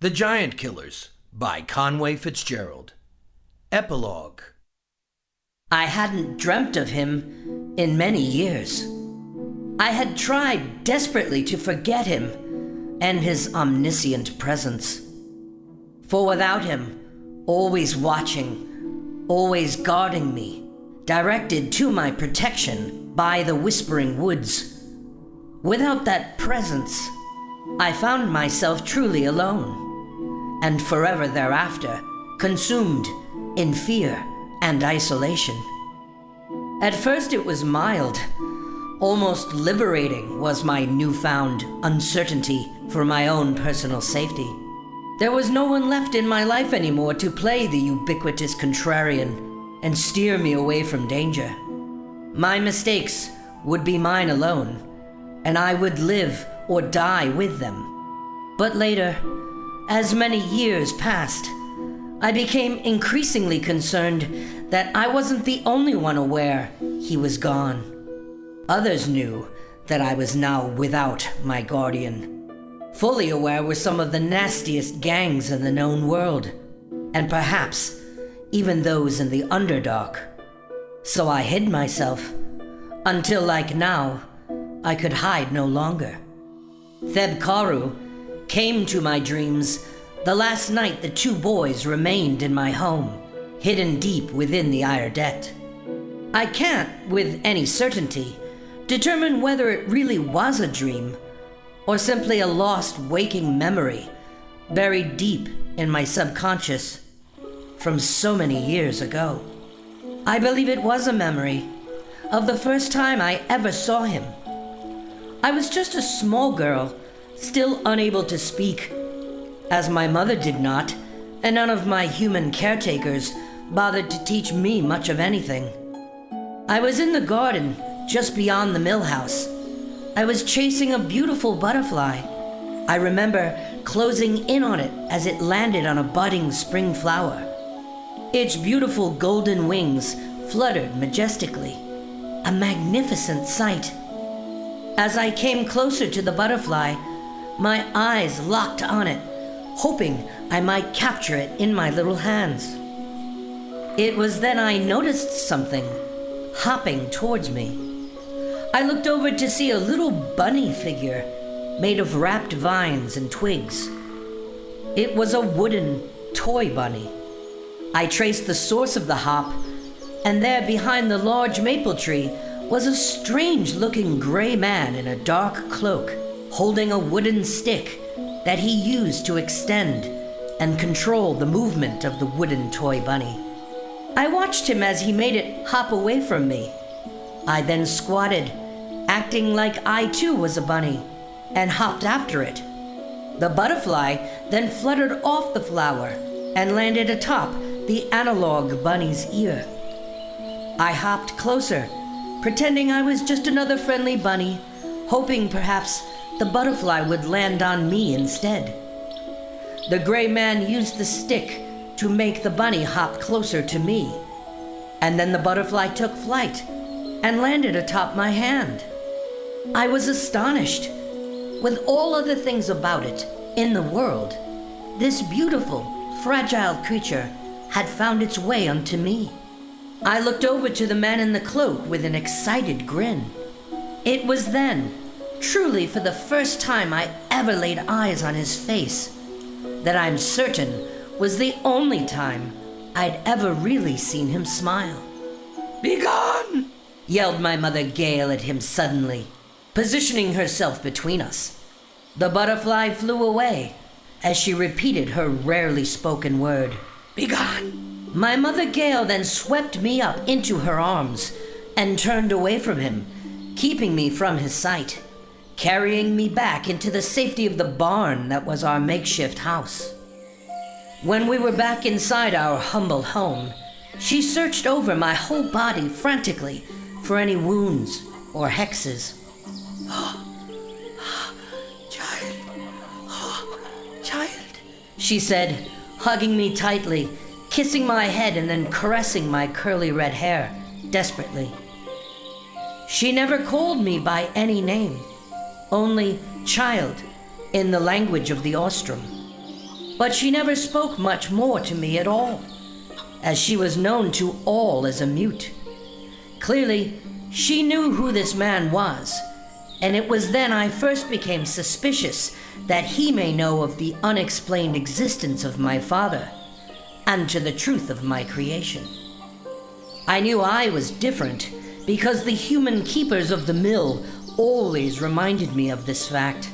The Giant Killers by Conway Fitzgerald. Epilogue. I hadn't dreamt of him in many years. I had tried desperately to forget him and his omniscient presence. For without him, always watching, always guarding me, directed to my protection by the whispering woods, without that presence, I found myself truly alone, and forever thereafter consumed in fear and isolation. At first it was mild. Almost liberating was my newfound uncertainty for my own personal safety. There was no one left in my life anymore to play the ubiquitous contrarian and steer me away from danger. My mistakes would be mine alone, and I would live or die with them. But later, as many years passed, I became increasingly concerned that I wasn't the only one aware he was gone. Others knew that I was now without my guardian. Fully aware were some of the nastiest gangs in the known world, and perhaps even those in the Underdark. So I hid myself, until like now, I could hide no longer. Thelb Karu came to my dreams the last night the two boys remained in my home, hidden deep within the Eirdet. I can't, with any certainty, determine whether it really was a dream, or simply a lost waking memory buried deep in my subconscious from so many years ago. I believe it was a memory of the first time I ever saw him. I was just a small girl, still unable to speak, as my mother did not, and none of my human caretakers bothered to teach me much of anything. I was in the garden just beyond the mill house. I was chasing a beautiful butterfly. I remember closing in on it as it landed on a budding spring flower. Its beautiful golden wings fluttered majestically, a magnificent sight. As I came closer to the butterfly, my eyes locked on it, hoping I might capture it in my little hands. It was then I noticed something hopping towards me. I looked over to see a little bunny figure made of wrapped vines and twigs. It was a wooden toy bunny. I traced the source of the hop, and there behind the large maple tree was a strange-looking gray man in a dark cloak, holding a wooden stick that he used to extend and control the movement of the wooden toy bunny. I watched him as he made it hop away from me. I then squatted, acting like I too was a bunny, and hopped after it. The butterfly then fluttered off the flower and landed atop the analog bunny's ear. I hopped closer, pretending I was just another friendly bunny, hoping perhaps the butterfly would land on me instead. The gray man used the stick to make the bunny hop closer to me, and then the butterfly took flight and landed atop my hand. I was astonished. With all other things about it in the world, this beautiful, fragile creature had found its way unto me. I looked over to the man in the cloak with an excited grin. It was then, truly for the first time I ever laid eyes on his face, that I'm certain was the only time I'd ever really seen him smile. "Begone!" yelled my mother Gale at him suddenly, positioning herself between us. The butterfly flew away as she repeated her rarely spoken word, "Begone!" My mother Gale then swept me up into her arms and turned away from him, keeping me from his sight, carrying me back into the safety of the barn that was our makeshift house. When we were back inside our humble home, she searched over my whole body frantically for any wounds or hexes. Child, she said, hugging me tightly, kissing my head and then caressing my curly red hair desperately. She never called me by any name, only child in the language of the Ostrom. but she never spoke much more to me at all, as she was known to all as a mute. Clearly, she knew who this man was, and it was then I first became suspicious that he may know of the unexplained existence of my father, and to the truth of my creation. I knew I was different because the human keepers of the mill always reminded me of this fact.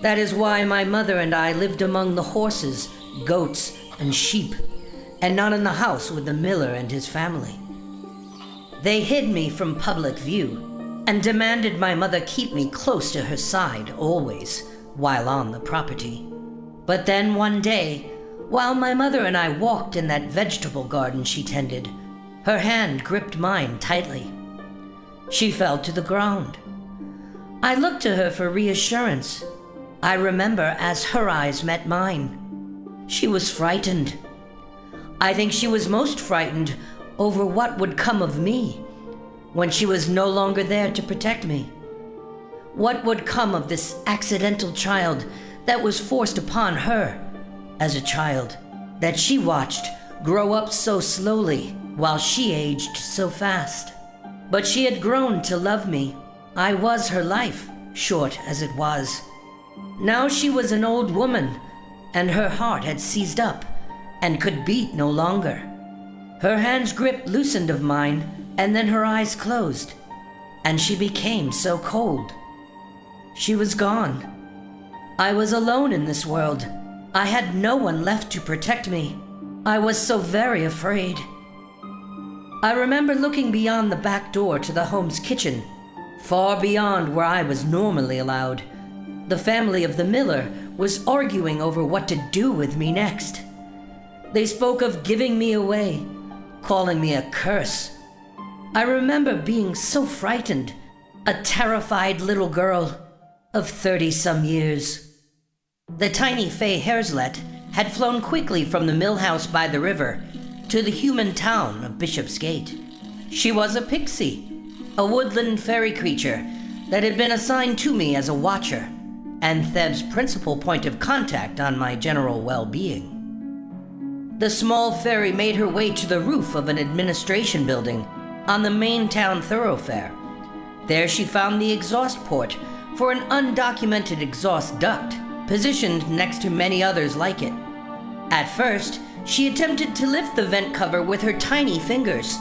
That is why my mother and I lived among the horses, goats, and sheep, and not in the house with the miller and his family. They hid me from public view and demanded my mother keep me close to her side always while on the property. But then one day, while my mother and I walked in that vegetable garden she tended, her hand gripped mine tightly. She fell to the ground. I looked to her for reassurance. I remember as her eyes met mine. She was frightened. I think she was most frightened over what would come of me when she was no longer there to protect me. What would come of this accidental child that was forced upon her as a child, that she watched grow up so slowly while she aged so fast. But she had grown to love me. I was her life, short as it was. Now she was an old woman, and her heart had seized up and could beat no longer. Her hand's grip loosened of mine, and then her eyes closed, and she became so cold. She was gone. I was alone in this world. I had no one left to protect me. I was so very afraid. I remember looking beyond the back door to the home's kitchen, far beyond where I was normally allowed. The family of the miller was arguing over what to do with me next. They spoke of giving me away, calling me a curse. I remember being so frightened, a terrified little girl of 30-some years. The tiny Fey Haerslet had flown quickly from the mill house by the river to the human town of Bishopsgate. She was a pixie, a woodland fairy creature that had been assigned to me as a watcher, and Theb's principal point of contact on my general well-being. The small fairy made her way to the roof of an administration building on the main town thoroughfare. There she found the exhaust port for an undocumented exhaust duct, positioned next to many others like it. At first, she attempted to lift the vent cover with her tiny fingers.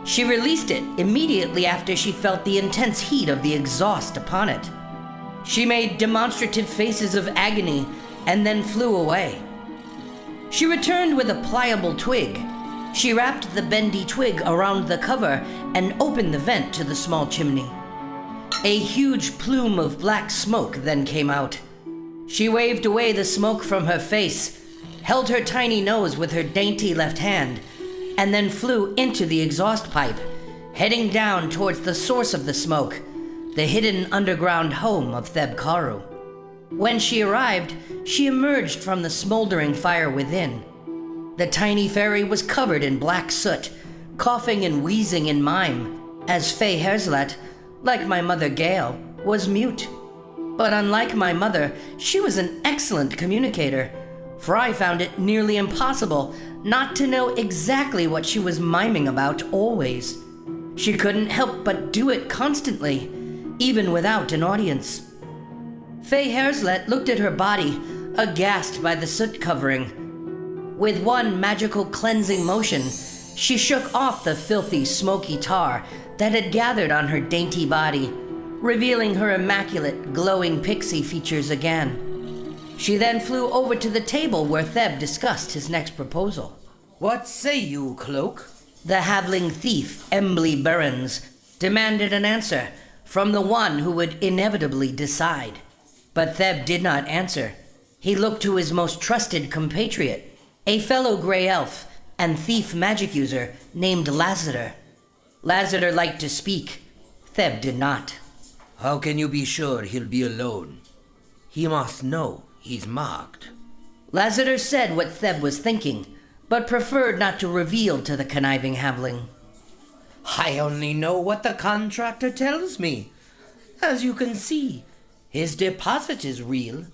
She released it immediately after she felt the intense heat of the exhaust upon it. She made demonstrative faces of agony and then flew away. She returned with a pliable twig. She wrapped the bendy twig around the cover and opened the vent to the small chimney. A huge plume of black smoke then came out. She waved away the smoke from her face, held her tiny nose with her dainty left hand, and then flew into the exhaust pipe, heading down towards the source of the smoke, the hidden underground home of Thelb Karu. When she arrived, she emerged from the smoldering fire within. The tiny fairy was covered in black soot, coughing and wheezing in mime, as Fey Haerslet, like my mother Gale, was mute. But unlike my mother, she was an excellent communicator, for I found it nearly impossible not to know exactly what she was miming about always. She couldn't help but do it constantly, even without an audience. Fey Haerslet looked at her body, aghast by the soot covering. With one magical cleansing motion, she shook off the filthy, smoky tar that had gathered on her dainty body, revealing her immaculate, glowing pixie features again. She then flew over to the table where Theb discussed his next proposal. What say you, Cloak? The Havling thief, Embly Burns, demanded an answer from the one who would inevitably decide. But Theb did not answer. He looked to his most trusted compatriot, a fellow gray elf and thief magic user named Lassiter. Lassiter liked to speak. Theb did not. How can you be sure he'll be alone? He must know he's marked. Lassiter said what Theb was thinking, but preferred not to reveal to the conniving Havling. I only know what the contractor tells me. As you can see, his deposit is real.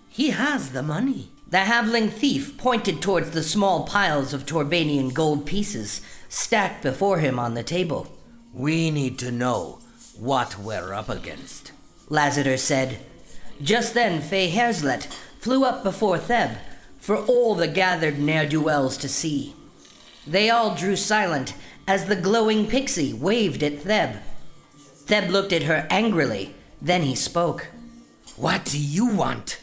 He has the money. The halfling thief pointed towards the small piles of Torbanian gold pieces stacked before him on the table. We need to know what we're up against, Lassiter said. Just then Fey Haerslet flew up before Thelb for all the gathered ne'er-do-wells to see. They all drew silent as the glowing pixie waved at Thelb. Thelb looked at her angrily, then he spoke. What do you want?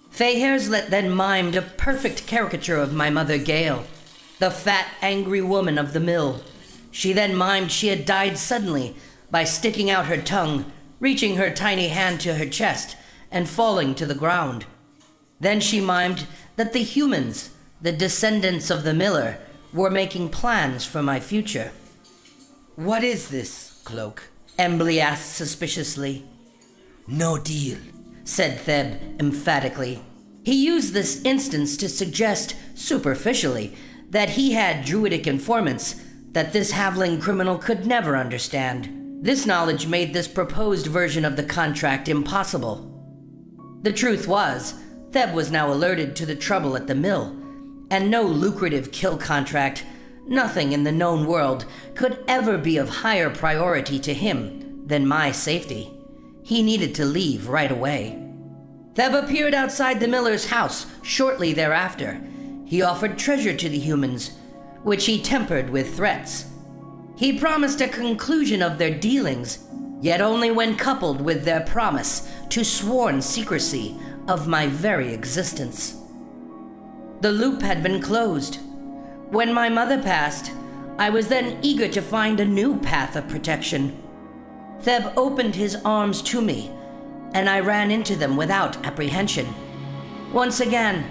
Fey Haerslet then mimed a perfect caricature of my mother Gale, the fat, angry woman of the mill. She then mimed she had died suddenly by sticking out her tongue, reaching her tiny hand to her chest, and falling to the ground. Then she mimed that the humans, the descendants of the miller, were making plans for my future. What is this, Cloak? Embly asked suspiciously. No deal, said Theb emphatically. He used this instance to suggest, superficially, that he had druidic informants that this halfling criminal could never understand. This knowledge made this proposed version of the contract impossible. The truth was, Theb was now alerted to the trouble at the mill, and no lucrative kill contract, nothing in the known world, could ever be of higher priority to him than my safety. He needed to leave right away. Theb appeared outside the miller's house shortly thereafter. He offered treasure to the humans, which he tempered with threats. He promised a conclusion of their dealings, yet only when coupled with their promise to sworn secrecy of my very existence. The loop had been closed. When my mother passed, I was then eager to find a new path of protection. Theb opened his arms to me, and I ran into them without apprehension. Once again,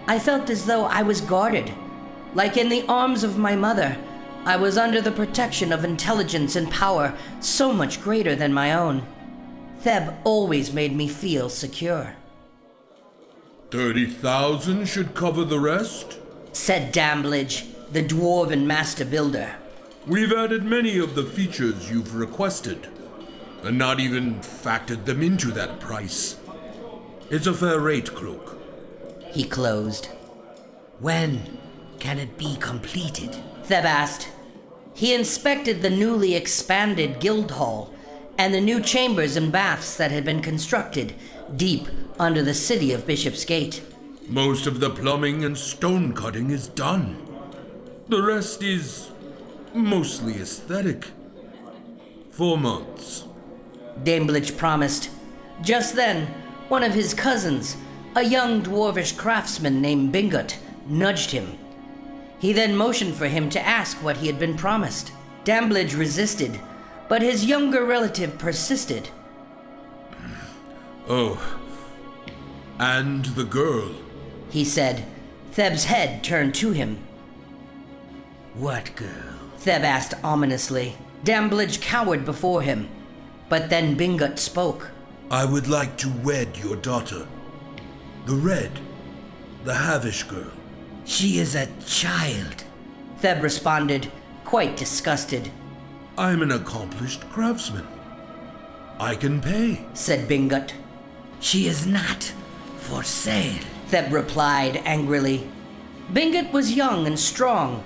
I felt as though I was guarded. Like in the arms of my mother, I was under the protection of intelligence and power so much greater than my own. Theb always made me feel secure. 30,000 should cover the rest, said Damblage, the dwarven master builder. We've added many of the features you've requested, and not even factored them into that price. It's a fair rate, Cloak. He closed. When can it be completed? Theb asked. He inspected the newly expanded guild hall and the new chambers and baths that had been constructed deep under the city of Bishop's Gate. Most of the plumbing and stone cutting is done. The rest is mostly aesthetic. 4 months. Damblage promised. Just then, one of his cousins, a young dwarvish craftsman named Bingut, nudged him. He then motioned for him to ask what he had been promised. Damblage resisted, but his younger relative persisted. Oh, and the girl, he said. Theb's head turned to him. What girl? Theb asked ominously. Damblage cowered before him, but then Bingut spoke. I would like to wed your daughter. The Red, the Havish girl. She is a child, Theb responded, quite disgusted. I'm an accomplished craftsman. I can pay, said Bingut. She is not for sale, Theb replied angrily. Bingut was young and strong,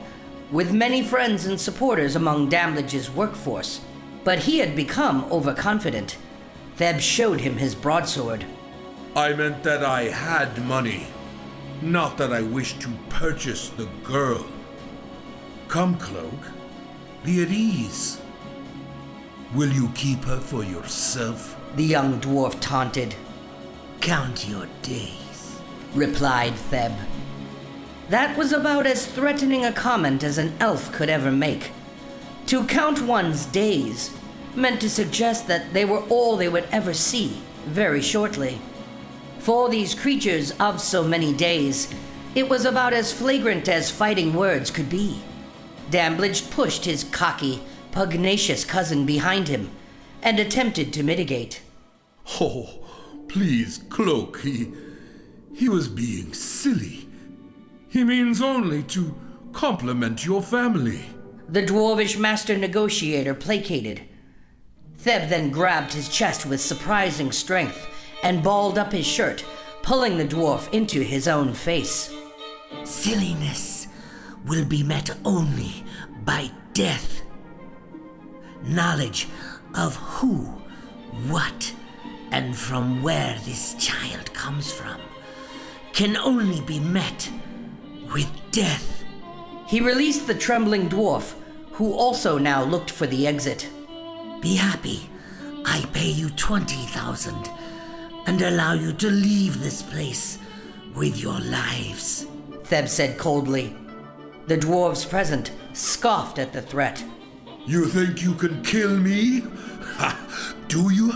with many friends and supporters among Damblage's workforce, but he had become overconfident. Theb showed him his broadsword. I meant that I had money, not that I wished to purchase the girl. Come, Cloak, be at ease. Will you keep her for yourself? The young dwarf taunted. Count your days, replied Theb. That was about as threatening a comment as an elf could ever make. To count one's days meant to suggest that they were all they would ever see very shortly. For these creatures of so many days, it was about as flagrant as fighting words could be. Damblage pushed his cocky, pugnacious cousin behind him and attempted to mitigate. Oh, please, Cloak, he was being silly. He means only to compliment your family. The dwarvish master negotiator placated. Theb then grabbed his chest with surprising strength and balled up his shirt, pulling the dwarf into his own face. Silliness will be met only by death. Knowledge of who, what, and from where this child comes from can only be met with death. He released the trembling dwarf, who also now looked for the exit. Be happy. I pay you 20,000 and allow you to leave this place with your lives, Theb said coldly. The dwarves present scoffed at the threat. You think you can kill me? Ha! Do you,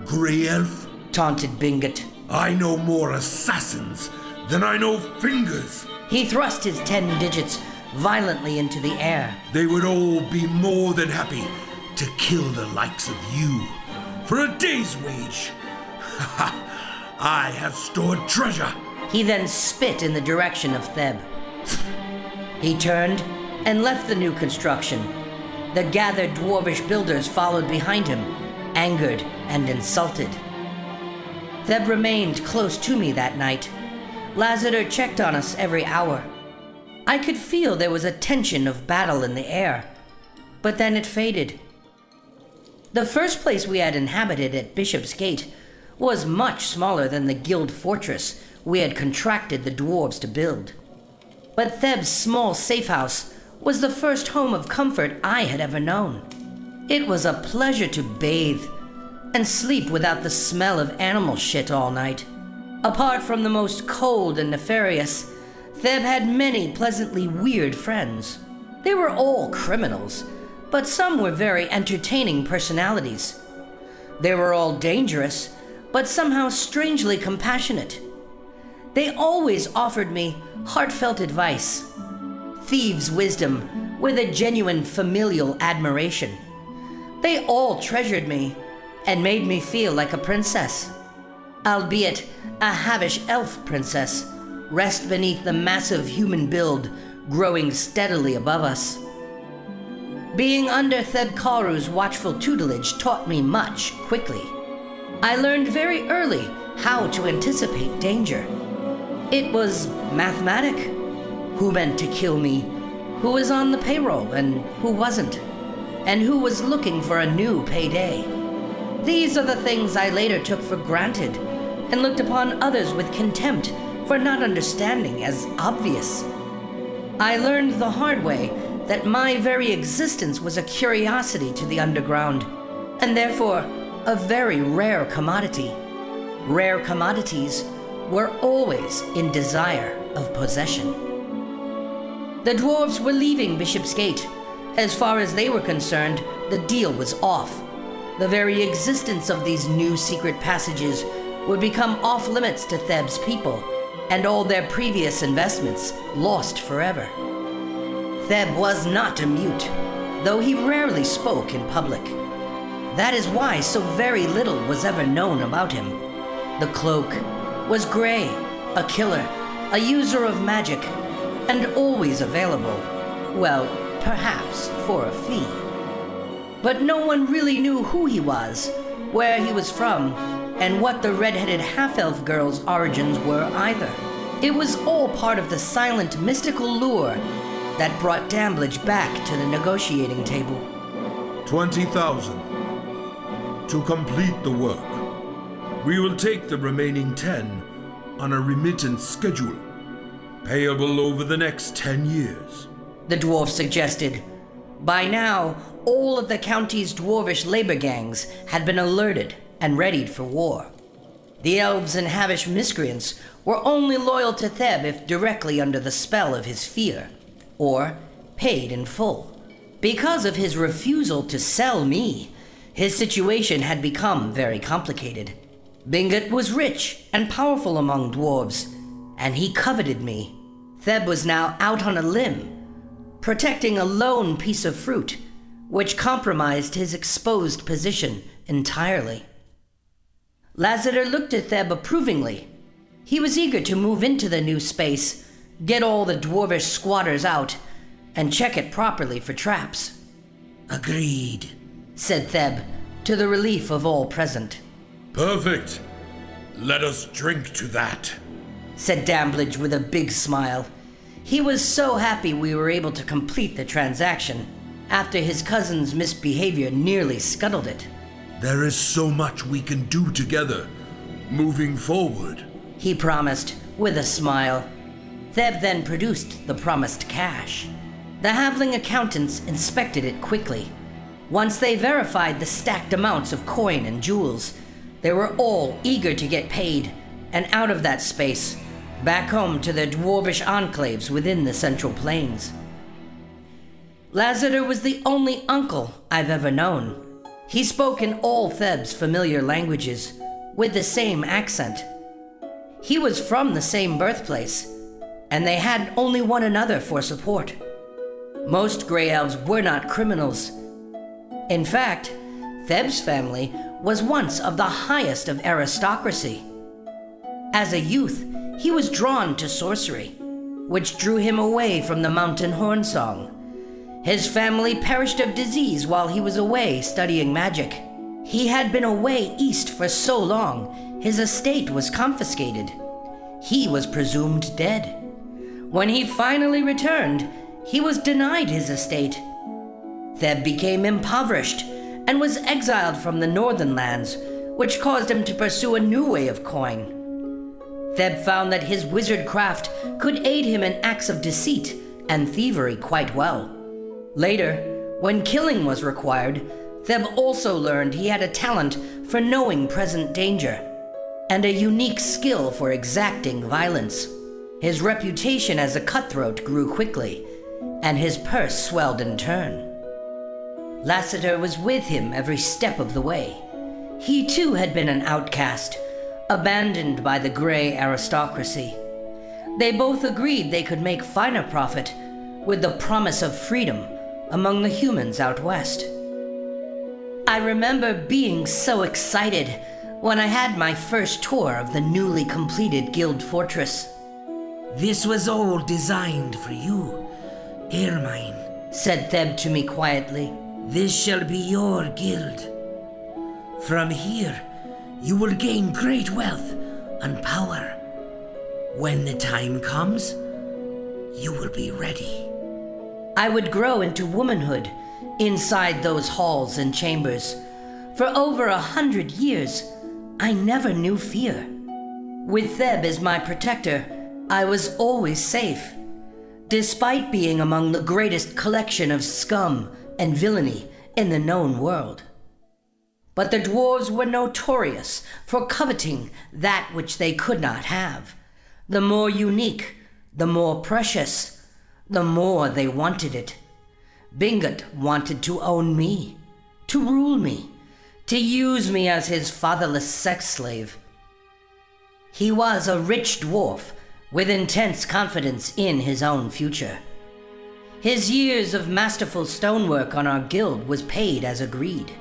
Grey Elf? Taunted Bingot. I know more assassins than I know fingers. He thrust his 10 digits violently into the air. They would all be more than happy to kill the likes of you for a day's wage. I have stored treasure. He then spit in the direction of Theb. He turned and left the new construction. The gathered dwarvish builders followed behind him, angered and insulted. Theb remained close to me that night. Lassiter checked on us every hour. I could feel there was a tension of battle in the air, but then it faded. The first place we had inhabited at Bishop's Gate was much smaller than the guild fortress we had contracted the dwarves to build. But Theb's small safe house was the first home of comfort I had ever known. It was a pleasure to bathe and sleep without the smell of animal shit all night. Apart from the most cold and nefarious, Theb had many pleasantly weird friends. They were all criminals, but some were very entertaining personalities. They were all dangerous, but somehow strangely compassionate. They always offered me heartfelt advice, thieves' wisdom with a genuine familial admiration. They all treasured me and made me feel like a princess, albeit a havish elf princess, rest beneath the massive human build growing steadily above us. Being under Thelb Karu's watchful tutelage taught me much quickly. I learned very early how to anticipate danger. It was mathematic. Who meant to kill me, who was on the payroll and who wasn't, and who was looking for a new payday. These are the things I later took for granted and looked upon others with contempt for not understanding as obvious. I learned the hard way that my very existence was a curiosity to the underground, and therefore a very rare commodity. Rare commodities were always in desire of possession. The dwarves were leaving Bishop's Gate. As far as they were concerned, the deal was off. The very existence of these new secret passages would become off limits to Theb's people, and all their previous investments lost forever. Theb was not a mute, though he rarely spoke in public. That is why so very little was ever known about him. The cloak was gray, a killer, a user of magic, and always available, well, perhaps for a fee. But no one really knew who he was, where he was from, and what the red-headed half-elf girl's origins were either. It was all part of the silent, mystical lure that brought Damblage back to the negotiating table. 20,000 to complete the work. We will take the remaining 10 on a remittance schedule, payable over the next 10 years. The dwarf suggested. By now, all of the county's dwarvish labor gangs had been alerted and readied for war. The elves and havish miscreants were only loyal to Theb if directly under the spell of his fear, or paid in full. Because of his refusal to sell me, his situation had become very complicated. Bingot was rich and powerful among dwarves, and he coveted me. Theb was now out on a limb, protecting a lone piece of fruit, which compromised his exposed position entirely. Lassiter looked at Theb approvingly. He was eager to move into the new space, get all the dwarvish squatters out, and check it properly for traps. Agreed, said Theb, to the relief of all present. Perfect. Let us drink to that. said Damblage with a big smile. He was so happy we were able to complete the transaction after his cousin's misbehavior nearly scuttled it. There is so much we can do together, moving forward, he promised with a smile. Theb then produced the promised cash. The halfling accountants inspected it quickly. Once they verified the stacked amounts of coin and jewels, they were all eager to get paid and out of that space, back home to their dwarvish enclaves within the Central Plains. Lassiter was the only uncle I've ever known. He spoke in all Theb's familiar languages, with the same accent. He was from the same birthplace, and they had only one another for support. Most Grey Elves were not criminals. In fact, Theb's family was once of the highest of aristocracy. As a youth, he was drawn to sorcery, which drew him away from the mountain hornsong. His family perished of disease while he was away studying magic. He had been away east for so long, his estate was confiscated. He was presumed dead. When he finally returned, he was denied his estate. Theb became impoverished and was exiled from the northern lands, which caused him to pursue a new way of coin. Theb found that his wizard craft could aid him in acts of deceit and thievery quite well. Later, when killing was required, Theb also learned he had a talent for knowing present danger, and a unique skill for exacting violence. His reputation as a cutthroat grew quickly, and his purse swelled in turn. Lassiter was with him every step of the way. He too had been an outcast, abandoned by the Grey aristocracy. They both agreed they could make finer profit with the promise of freedom among the humans out west. I remember being so excited when I had my first tour of the newly completed guild fortress. This was all designed for you, Aermine, said Theb to me quietly. This shall be your guild. From here, you will gain great wealth and power. When the time comes, you will be ready. I would grow into womanhood inside those halls and chambers. For over 100 years, I never knew fear. With Theb as my protector, I was always safe, despite being among the greatest collection of scum and villainy in the known world. But the dwarves were notorious for coveting that which they could not have. The more unique, the more precious, the more they wanted it. Bingot wanted to own me, to rule me, to use me as his fatherless sex slave. He was a rich dwarf with intense confidence in his own future. His years of masterful stonework on our guild was paid as agreed,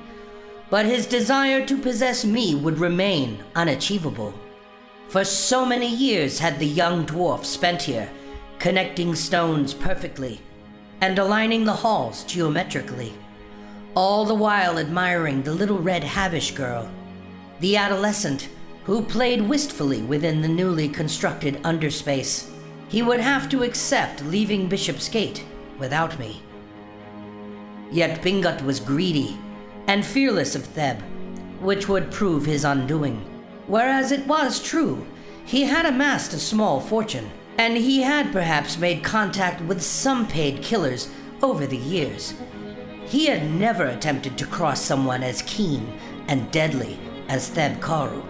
but his desire to possess me would remain unachievable. For so many years had the young dwarf spent here, connecting stones perfectly and aligning the halls geometrically, all the while admiring the little red Havish girl, the adolescent who played wistfully within the newly constructed underspace. He would have to accept leaving Bishop's Gate without me. Yet Bingot was greedy and fearless of Theb, which would prove his undoing. Whereas it was true, he had amassed a small fortune, and he had perhaps made contact with some paid killers over the years. He had never attempted to cross someone as keen and deadly as Thelb Karu.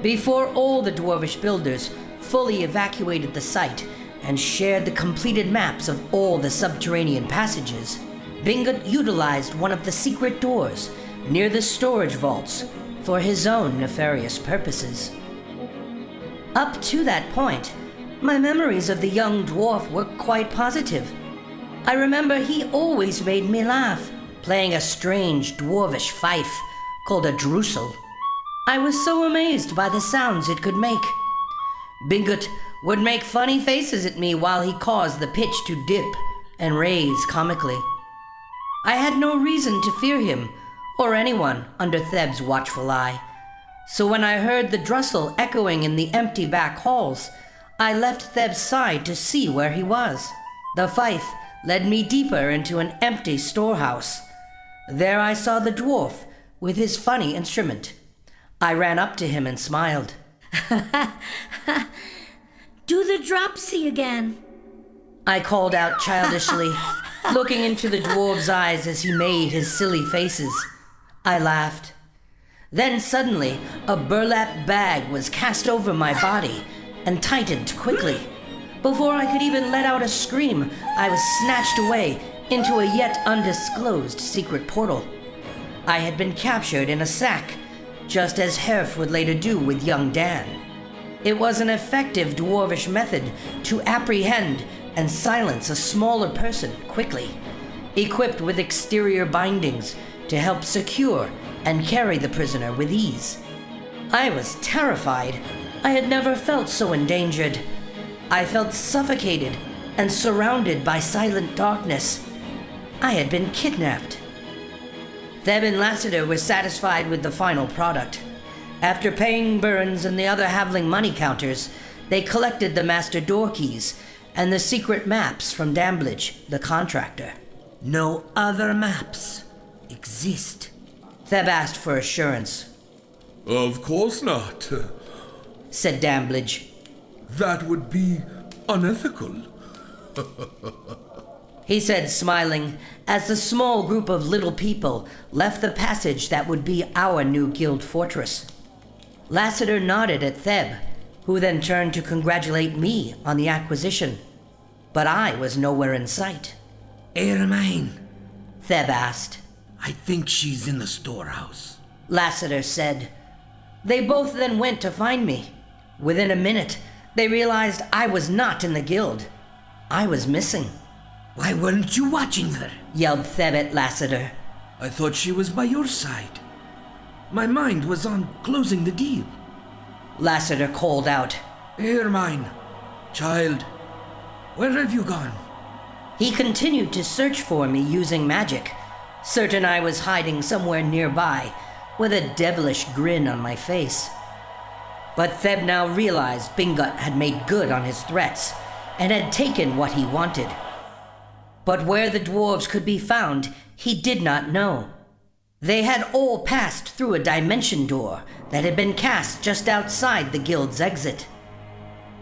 Before all the dwarvish builders fully evacuated the site and shared the completed maps of all the subterranean passages, Bingot utilized one of the secret doors near the storage vaults for his own nefarious purposes. Up to that point, my memories of the young dwarf were quite positive. I remember he always made me laugh, playing a strange dwarvish fife called a drusel. I was so amazed by the sounds it could make. Bingot would make funny faces at me while he caused the pitch to dip and raise comically. I had no reason to fear him or anyone under Theb's watchful eye. So when I heard the Drussel echoing in the empty back halls, I left Theb's side to see where he was. The fife led me deeper into an empty storehouse. There I saw the dwarf with his funny instrument. I ran up to him and smiled. Do the dropsy again. I called out childishly, looking into the dwarf's eyes as he made his silly faces. I laughed. Then suddenly, a burlap bag was cast over my body and tightened quickly. Before I could even let out a scream, I was snatched away into a yet undisclosed secret portal. I had been captured in a sack, just as Herf would later do with young Dan. It was an effective dwarvish method to apprehend and silence a smaller person quickly, equipped with exterior bindings to help secure and carry the prisoner with ease. I was terrified. I had never felt so endangered. I felt suffocated and surrounded by silent darkness. I had been kidnapped. Theb and Lassiter were satisfied with the final product. After paying Burns and the other Havling money counters, they collected the master door keys and the secret maps from Damblage, the contractor. No other maps exist. Theb asked for assurance. Of course not. Said Damblage. That would be unethical. He said, smiling, as the small group of little people left the passage that would be our new guild fortress. Lassiter nodded at Theb, who then turned to congratulate me on the acquisition. But I was nowhere in sight. Aermine, Theb asked. I think she's in the storehouse. Lassiter said. They both then went to find me. Within a minute, they realized I was not in the guild. I was missing. Why weren't you watching her? Yelled Theb at Lassiter. I thought she was by your side. My mind was on closing the deal. Lassiter called out. Aermine, child, where have you gone? He continued to search for me using magic, certain I was hiding somewhere nearby, with a devilish grin on my face. But Theb now realized Bingut had made good on his threats, and had taken what he wanted. But where the dwarves could be found, he did not know. They had all passed through a dimension door that had been cast just outside the guild's exit.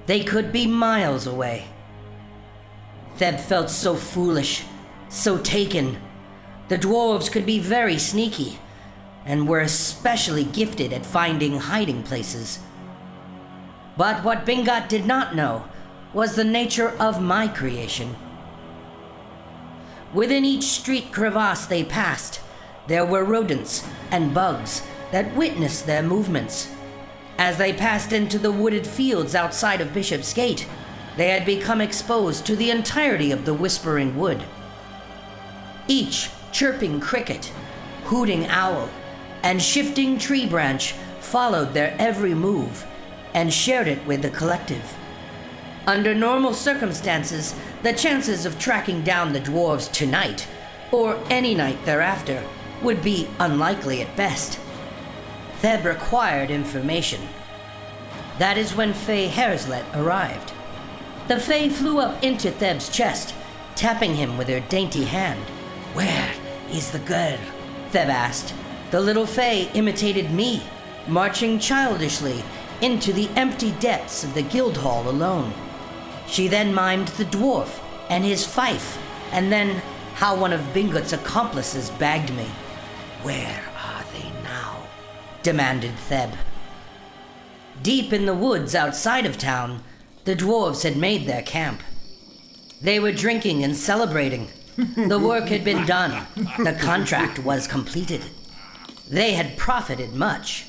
They could be miles away. Theb felt so foolish, so taken. The dwarves could be very sneaky, and were especially gifted at finding hiding places. But what Bingut did not know was the nature of my creation. Within each street crevasse they passed, there were rodents and bugs that witnessed their movements. As they passed into the wooded fields outside of Bishop's Gate, they had become exposed to the entirety of the Whispering Wood. Each chirping cricket, hooting owl, and shifting tree branch followed their every move and shared it with the collective. Under normal circumstances, the chances of tracking down the dwarves tonight, or any night thereafter, would be unlikely at best. Theb required information. That is when Fey Haerslet arrived. The Fey flew up into Theb's chest, tapping him with her dainty hand. Where is the girl? Theb asked. The little Fey imitated me, marching childishly into the empty depths of the guild hall alone. She then mimed the dwarf and his fife, and then how one of Bingut's accomplices bagged me. Where are they now? Demanded Theb. Deep in the woods outside of town, the dwarves had made their camp. They were drinking and celebrating. The work had been done. The contract was completed. They had profited much.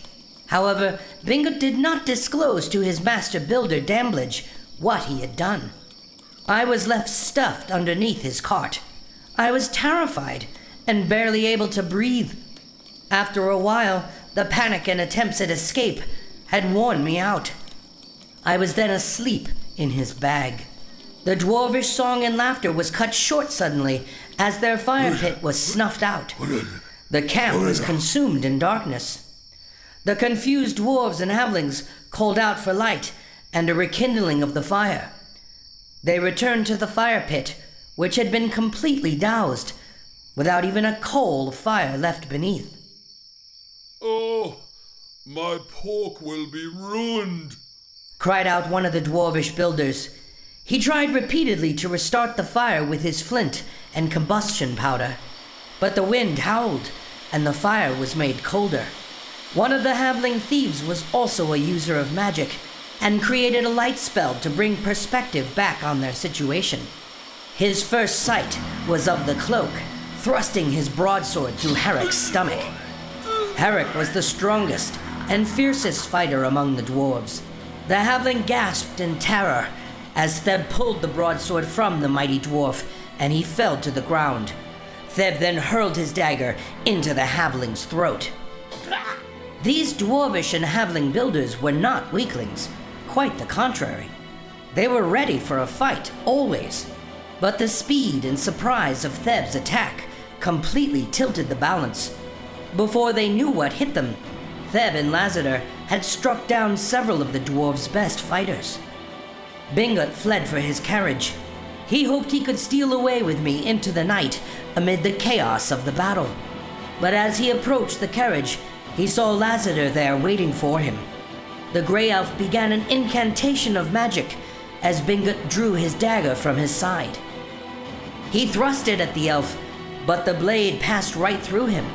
However, Bingut did not disclose to his master builder Damblage what he had done. I was left stuffed underneath his cart. I was terrified and barely able to breathe. After a while, the panic and attempts at escape had worn me out. I was then asleep in his bag. The dwarvish song and laughter was cut short suddenly as their fire pit was snuffed out. The camp was consumed in darkness. The confused dwarves and halflings called out for light and a rekindling of the fire. They returned to the fire pit, which had been completely doused, without even a coal of fire left beneath. "Oh, my pork will be ruined," cried out one of the dwarvish builders. He tried repeatedly to restart the fire with his flint and combustion powder, but the wind howled and the fire was made colder. One of the halfling thieves was also a user of magic and created a light spell to bring perspective back on their situation. His first sight was of the cloak, thrusting his broadsword through Herrick's stomach. Herrick was the strongest and fiercest fighter among the dwarves. The halfling gasped in terror as Theb pulled the broadsword from the mighty dwarf, and he fell to the ground. Theb then hurled his dagger into the halfling's throat. These dwarvish and halfling builders were not weaklings, quite the contrary. They were ready for a fight, always. But the speed and surprise of Theb's attack completely tilted the balance. Before they knew what hit them, Theb and Lassiter had struck down several of the dwarves' best fighters. Bingot fled for his carriage. He hoped he could steal away with me into the night amid the chaos of the battle. But as he approached the carriage, he saw Lassiter there waiting for him. The Grey Elf began an incantation of magic as Bingot drew his dagger from his side. He thrust it at the elf, but the blade passed right through him.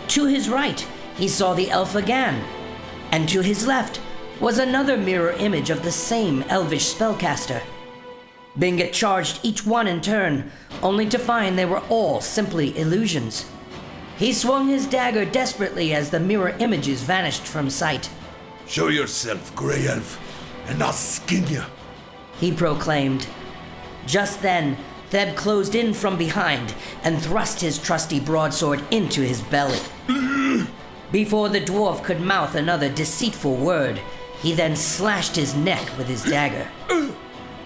To his right, he saw the elf again, and to his left was another mirror image of the same elvish spellcaster. Bingot charged each one in turn, only to find they were all simply illusions. He swung his dagger desperately as the mirror images vanished from sight. "Show yourself, Grey Elf, and I'll skin you," he proclaimed. Just then, Theb closed in from behind and thrust his trusty broadsword into his belly. Before the dwarf could mouth another deceitful word, he then slashed his neck with his dagger.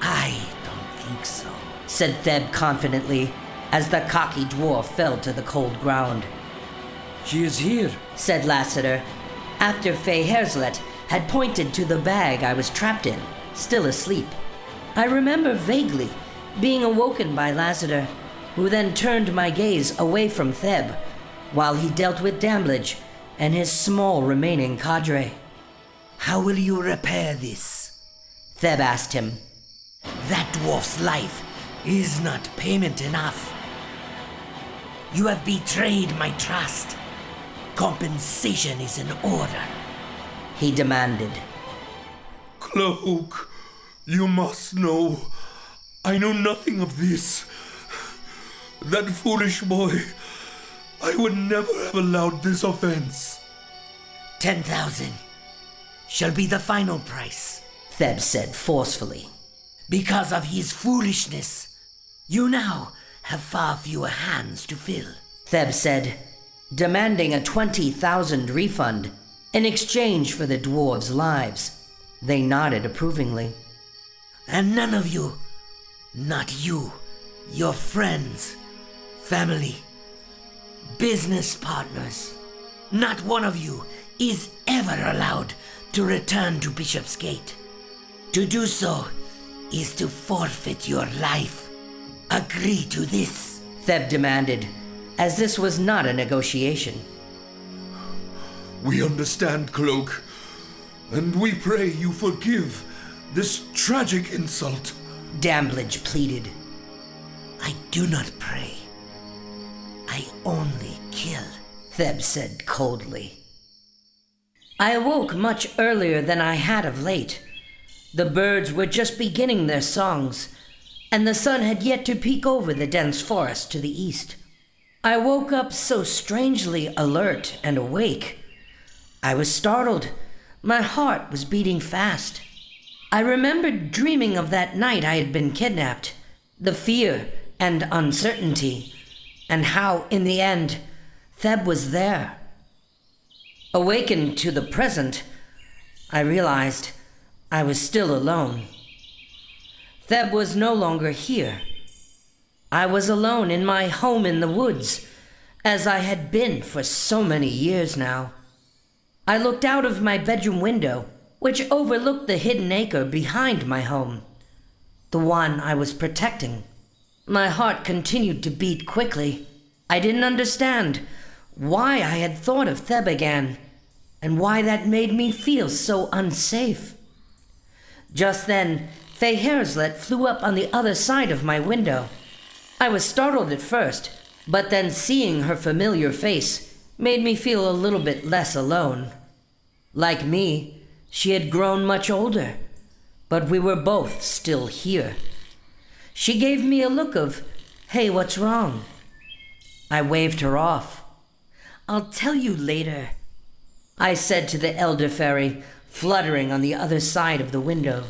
I don't think so, said Theb confidently, as the cocky dwarf fell to the cold ground. She is here, said Lassiter, after Fey Haerslet had pointed to the bag I was trapped in, still asleep. I remember vaguely being awoken by Lassiter, who then turned my gaze away from Theb, while he dealt with Damblage and his small remaining cadre. How will you repair this? Theb asked him. That dwarf's life is not payment enough. You have betrayed my trust. Compensation is in order, he demanded. "Cloak, you must know. I know nothing of this. That foolish boy, I would never have allowed this offense." 10,000 shall be the final price, Theb said forcefully. Because of his foolishness, you now have far fewer hands to fill, Theb said, demanding a 20,000 refund in exchange for the dwarves' lives. They nodded approvingly. And none of you, not you, your friends, family, business partners, not one of you is ever allowed to return to Bishopsgate. To do so is to forfeit your life. Agree to this, Theb demanded, as this was not a negotiation. "We understand, Cloak, and we pray you forgive this tragic insult," Damblage pleaded. I do not pray. I only kill, Theb said coldly. I awoke much earlier than I had of late. The birds were just beginning their songs, and the sun had yet to peek over the dense forest to the east. I woke up so strangely alert and awake. I was startled. My heart was beating fast. I remembered dreaming of that night I had been kidnapped, the fear and uncertainty, and how, in the end, Theb was there. Awakened to the present, I realized I was still alone. Theb was no longer here. I was alone in my home in the woods, as I had been for so many years now. I looked out of my bedroom window, which overlooked the hidden acre behind my home, the one I was protecting. My heart continued to beat quickly. I didn't understand why I had thought of Theb again, and why that made me feel so unsafe. Just then, Fey Haerslet flew up on the other side of my window. I was startled at first, but then seeing her familiar face made me feel a little bit less alone. Like me, she had grown much older, but we were both still here. She gave me a look of, "Hey, what's wrong?" I waved her off. "I'll tell you later," I said to the elder fairy, fluttering on the other side of the window.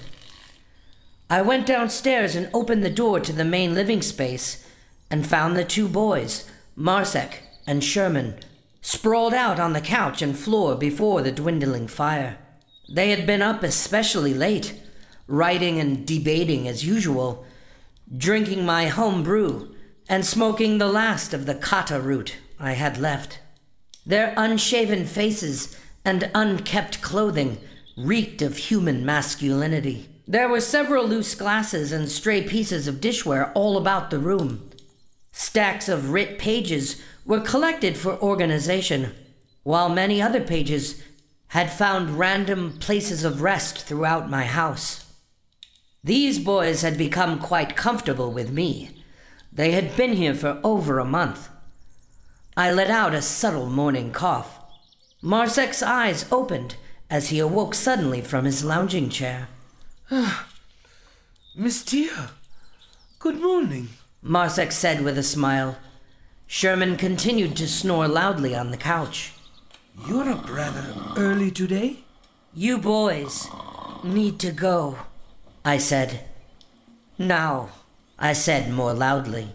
I went downstairs and opened the door to the main living space and found the two boys, Marsek and Sherman, sprawled out on the couch and floor before the dwindling fire. They had been up especially late, writing and debating as usual, drinking my home brew and smoking the last of the kata root I had left. Their unshaven faces and unkempt clothing reeked of human masculinity. There were several loose glasses and stray pieces of dishware all about the room. Stacks of writ pages were collected for organization, while many other pages had found random places of rest throughout my house. These boys had become quite comfortable with me. They had been here for over a month. I let out a subtle morning cough. Marsek's eyes opened as he awoke suddenly from his lounging chair. Miss Tia, good morning, Marsek said with a smile. Sherman continued to snore loudly on the couch. You're up rather early today? You boys need to go, I said. Now, I said more loudly.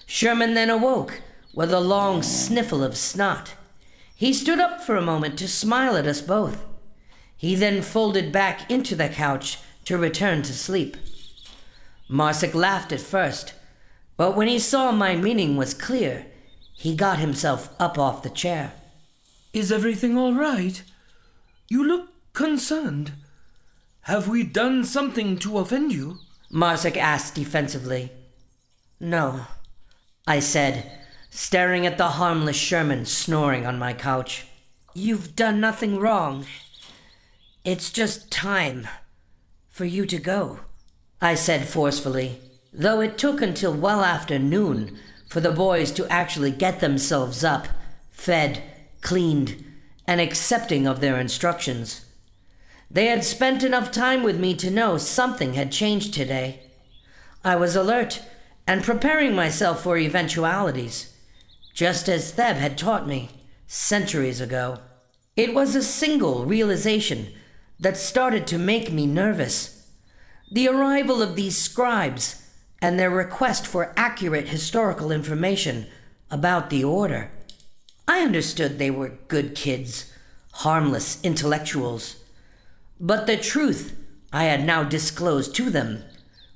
Sherman then awoke with a long sniffle of snot. He stood up for a moment to smile at us both. He then folded back into the couch to return to sleep. Marsek laughed at first, but when he saw my meaning was clear, he got himself up off the chair. Is everything all right? You look concerned. Have we done something to offend you? Marsek asked defensively. No, I said, staring at the harmless Sherman snoring on my couch. You've done nothing wrong. It's just time for you to go, I said forcefully, though it took until well after noon for the boys to actually get themselves up, fed, cleaned, and accepting of their instructions. They had spent enough time with me to know something had changed today. I was alert and preparing myself for eventualities, just as Theb had taught me centuries ago. It was a single realization that started to make me nervous. The arrival of these scribes and their request for accurate historical information about the Order. I understood they were good kids, harmless intellectuals. But the truth I had now disclosed to them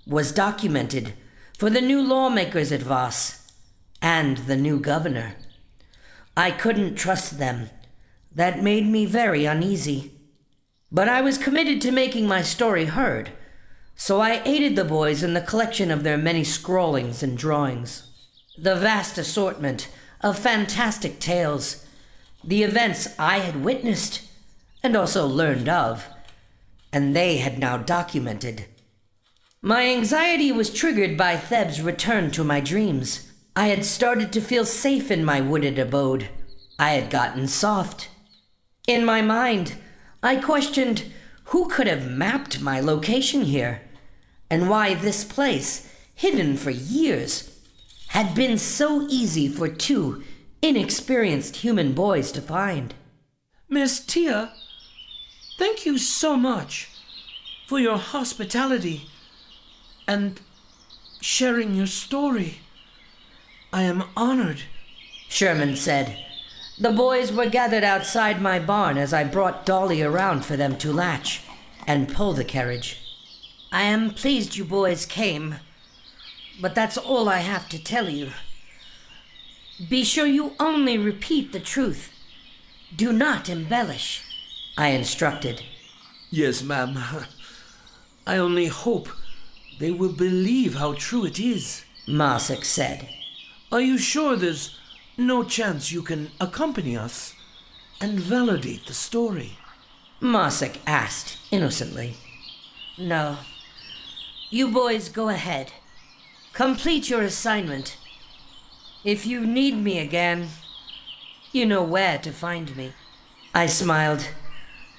was documented for the new lawmakers at Voss and the new governor. I couldn't trust them. That made me very uneasy. But I was committed to making my story heard, so I aided the boys in the collection of their many scrawlings and drawings. The vast assortment of fantastic tales, the events I had witnessed and also learned of, and they had now documented. My anxiety was triggered by Theb's return to my dreams. I had started to feel safe in my wooded abode. I had gotten soft. In my mind, I questioned who could have mapped my location here, and why this place, hidden for years, had been so easy for two inexperienced human boys to find. Miss Tia, thank you so much for your hospitality and sharing your story. I am honored, Sherman said. The boys were gathered outside my barn as I brought Dolly around for them to latch and pull the carriage. I am pleased you boys came, but that's all I have to tell you. Be sure you only repeat the truth. Do not embellish, I instructed. Yes, ma'am. I only hope they will believe how true it is. Marsic said. Are you sure there's no chance you can accompany us and validate the story? Marsic asked innocently. No. You boys go ahead. Complete your assignment. If you need me again, you know where to find me. I smiled.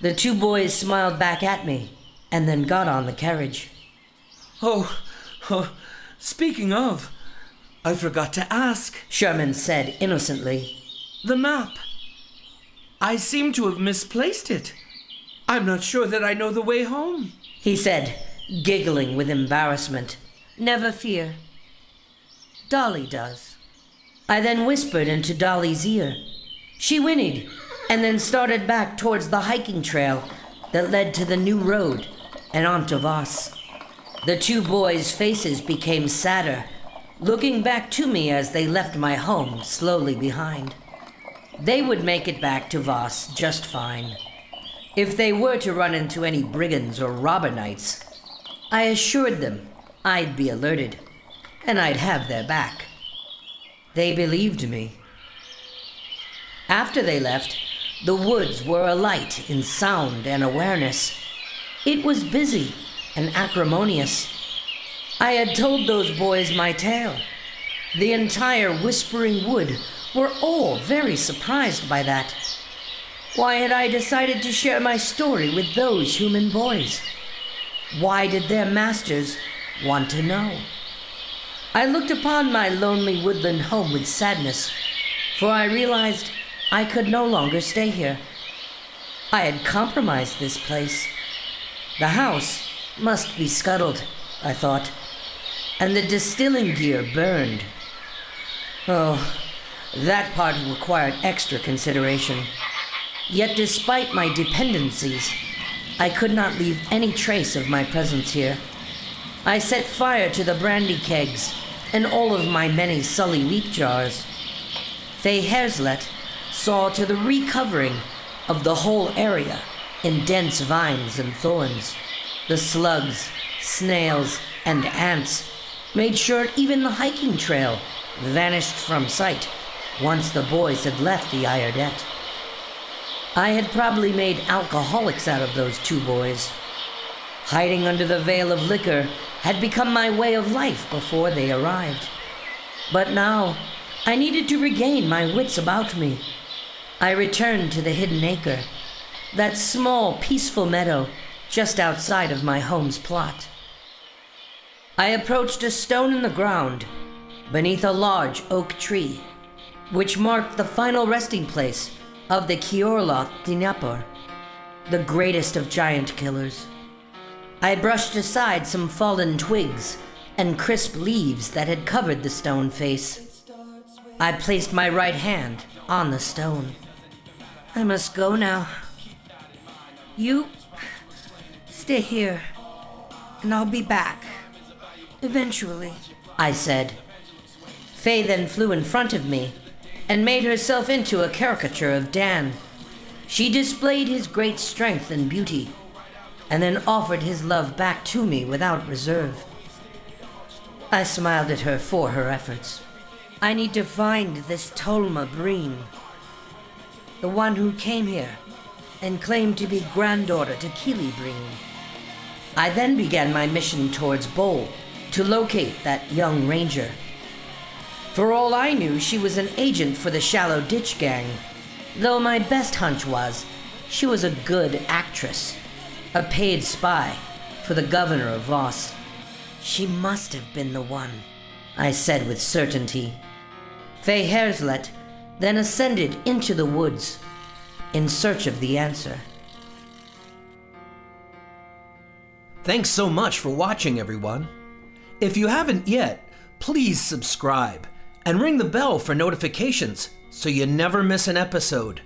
The two boys smiled back at me and then got on the carriage. Oh, speaking of, I forgot to ask. Sherman said innocently. The map. I seem to have misplaced it. I'm not sure that I know the way home. He said, giggling with embarrassment. Never fear. Dolly does. I then whispered into Dolly's ear. She whinnied and then started back towards the hiking trail that led to the new road and onto Voss. The two boys' faces became sadder, looking back to me as they left my home slowly behind. They would make it back to Voss just fine. If they were to run into any brigands or robber knights, I assured them I'd be alerted, and I'd have their back. They believed me. After they left, the woods were alight in sound and awareness. It was busy and acrimonious. I had told those boys my tale. The entire Whispering Wood were all very surprised by that. Why had I decided to share my story with those human boys? Why did their masters want to know? I looked upon my lonely woodland home with sadness, for I realized I could no longer stay here. I had compromised this place. The house must be scuttled, I thought, and the distilling gear burned. Oh, that part required extra consideration. Yet despite my dependencies, I could not leave any trace of my presence here. I set fire to the brandy kegs and all of my many sully wheat jars. Fey Haerslet saw to the recovering of the whole area in dense vines and thorns. The slugs, snails, and ants made sure even the hiking trail vanished from sight once the boys had left the Iredette. I had probably made alcoholics out of those two boys. Hiding under the veil of liquor had become my way of life before they arrived. But now, I needed to regain my wits about me. I returned to the Hidden Acre, that small, peaceful meadow just outside of my home's plot. I approached a stone in the ground, beneath a large oak tree, which marked the final resting place of the kidnappers, the greatest of giant killers. I brushed aside some fallen twigs and crisp leaves that had covered the stone face. I placed my right hand on the stone. I must go now. You stay here, and I'll be back. Eventually, I said. Fey then flew in front of me and made herself into a caricature of Dan. She displayed his great strength and beauty, and then offered his love back to me without reserve. I smiled at her for her efforts. I need to find this Tolma Breen, the one who came here and claimed to be granddaughter to Keely Breen. I then began my mission towards Bowl to locate that young ranger. For all I knew, she was an agent for the Shallow Ditch Gang, though my best hunch was she was a good actress, a paid spy for the governor of Voss. She must have been the one, I said with certainty. Fey Haerslet then ascended into the woods in search of the answer. Thanks so much for watching, everyone. If you haven't yet, please subscribe and ring the bell for notifications so you never miss an episode.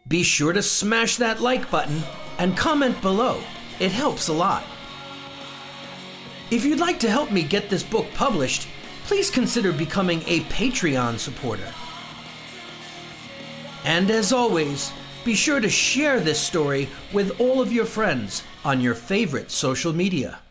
Be sure to smash that like button and comment below. It helps a lot. If you'd like to help me get this book published, please consider becoming a Patreon supporter. And as always, be sure to share this story with all of your friends on your favorite social media.